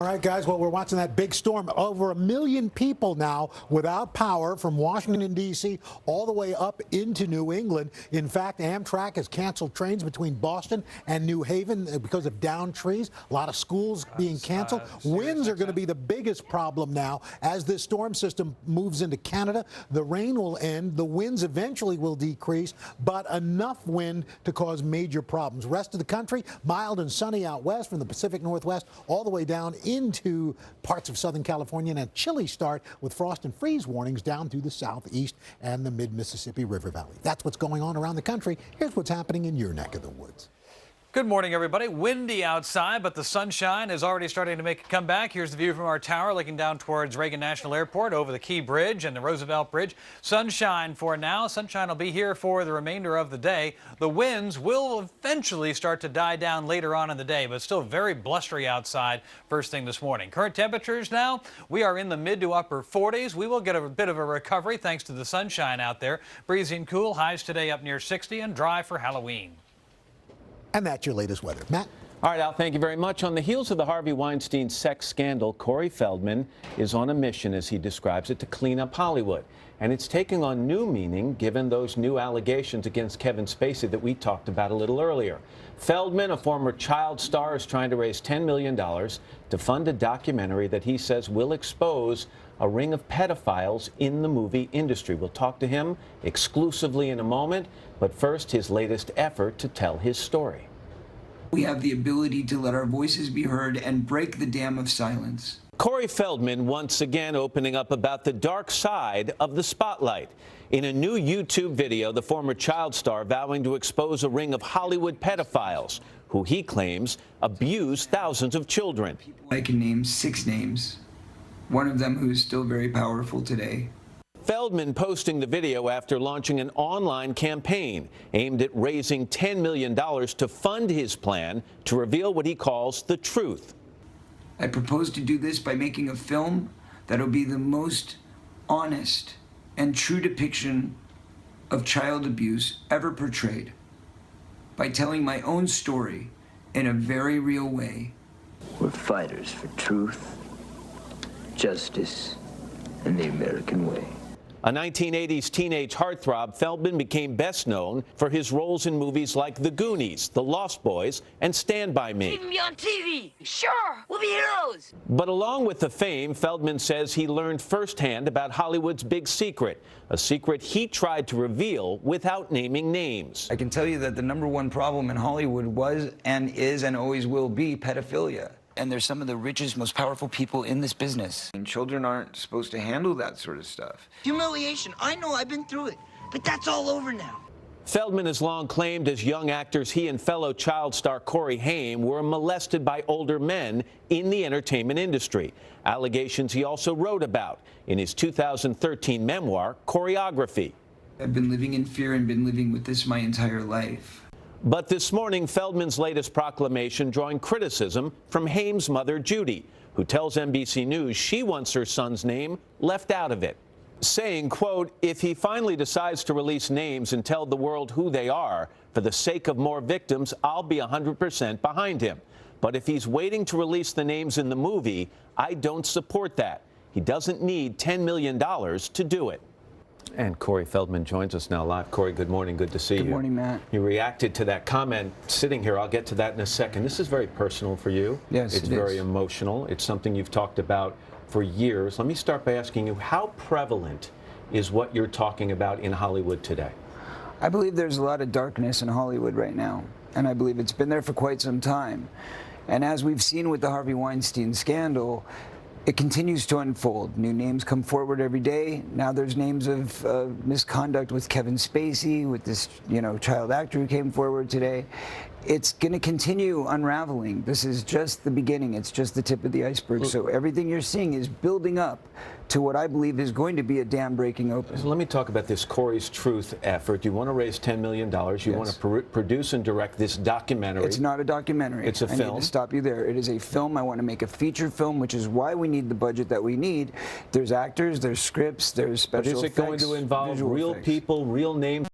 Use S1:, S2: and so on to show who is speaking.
S1: All right, guys, well, we're watching that big storm. Over 1 million people now without power from Washington, D.C. all the way up into New England. In fact, Amtrak has canceled trains between Boston and New Haven because of downed trees. A lot of schools being canceled. Winds are going to be the biggest problem now as this storm system moves into Canada. The rain will end. The winds eventually will decrease, but enough wind to cause major problems. Rest of the country, mild and sunny out west from the Pacific Northwest all the way down into parts of Southern California, and a chilly start with frost and freeze warnings down through the southeast and the mid-Mississippi River Valley. That's what's going on around the country. Here's what's happening in your neck of the woods.
S2: Good morning, everybody. Windy outside, but the sunshine is already starting to make a comeback. Here's the view from our tower looking down towards Reagan National Airport over the Key Bridge and the Roosevelt Bridge. Sunshine for now. Sunshine will be here for the remainder of the day. The winds will eventually start to die down later on in the day, but still very blustery outside first thing this morning. Current temperatures now, we are in the mid to upper 40s. We will get a bit of a recovery thanks to the sunshine out there. Breezy and cool, highs today up near 60 and dry for Halloween.
S1: And that's your latest weather. Matt?
S3: All right, Al, thank you very much. On the heels of the Harvey Weinstein sex scandal, Corey Feldman is on a mission, as he describes it, to clean up Hollywood. And it's taking on new meaning given those new allegations against Kevin Spacey that we talked about a little earlier. Feldman, a former child star, is trying to raise $10 million to fund a documentary that he says will expose a ring of pedophiles in the movie industry. We'll talk to him exclusively in a moment, but first, his latest effort to tell his story.
S4: We have the ability to let our voices be heard and break the dam of silence.
S3: Corey Feldman once again opening up about the dark side of the spotlight. In a new YouTube video, the former child star vowing to expose a ring of Hollywood pedophiles who he claims abuse thousands of children.
S4: I can name 6 names, one of them who is still very powerful today.
S3: Feldman posting the video after launching an online campaign aimed at raising $10 million to fund his plan to reveal what he calls the truth.
S4: I propose to do this by making a film that will be the most honest and true depiction of child abuse ever portrayed, by telling my own story in a very real way.
S5: We're fighters for truth, justice, and the American way.
S3: A 1980s teenage heartthrob, Feldman became best known for his roles in movies like The Goonies, The Lost Boys, and Stand By Me.
S6: Even be on TV. Sure, we'll be heroes.
S3: But along with the fame, Feldman says he learned firsthand about Hollywood's big secret, a secret he tried to reveal without naming names.
S4: I can tell you that the #1 problem in Hollywood was and is and always will be pedophilia. And they're some of the richest, most powerful people in this business. And children aren't supposed to handle that sort of stuff.
S6: Humiliation. I know, I've been through it. But that's all over now.
S3: Feldman has long claimed as young actors he and fellow child star Corey Haim were molested by older men in the entertainment industry. Allegations he also wrote about in his 2013 memoir, Choreography.
S4: I've been living in fear and been living with this my entire life.
S3: But this morning, Feldman's latest proclamation drawing criticism from Haim's mother, Judy, who tells NBC News she wants her son's name left out of it, saying, quote, if he finally decides to release names and tell the world who they are, for the sake of more victims, I'll be 100% behind him. But if he's waiting to release the names in the movie, I don't support that. He doesn't need $10 million to do it. And Corey Feldman joins us now live. Corey, good morning. Good to see you.
S4: Good morning, Matt.
S3: You reacted to that comment sitting here. I'll get to that in a second. This is very personal for you.
S4: Yes,
S3: it's very emotional. It's something you've talked about for years. Let me start by asking you, how prevalent is what you're talking about in Hollywood today?
S4: I believe there's a lot of darkness in Hollywood right now, and I believe it's been there for quite some time. And as we've seen with the Harvey Weinstein scandal, it continues to unfold. New names come forward every day. Now there's names of misconduct with Kevin Spacey, with this, child actor who came forward today. It's going to continue unraveling. This is just the beginning. It's just the tip of the iceberg. So everything you're seeing is building up to what I believe is going to be a dam breaking open.
S3: So let me talk about this Corey's Truth effort. You want to raise $10 million. You want to produce and direct this documentary.
S4: It's not a documentary.
S3: It's a film.
S4: I need to stop you there. It is a film. I want to make a feature film, which is why we need the budget that we need. There's actors, there's scripts, there's special effects.
S3: But is it going to involve real people, real names?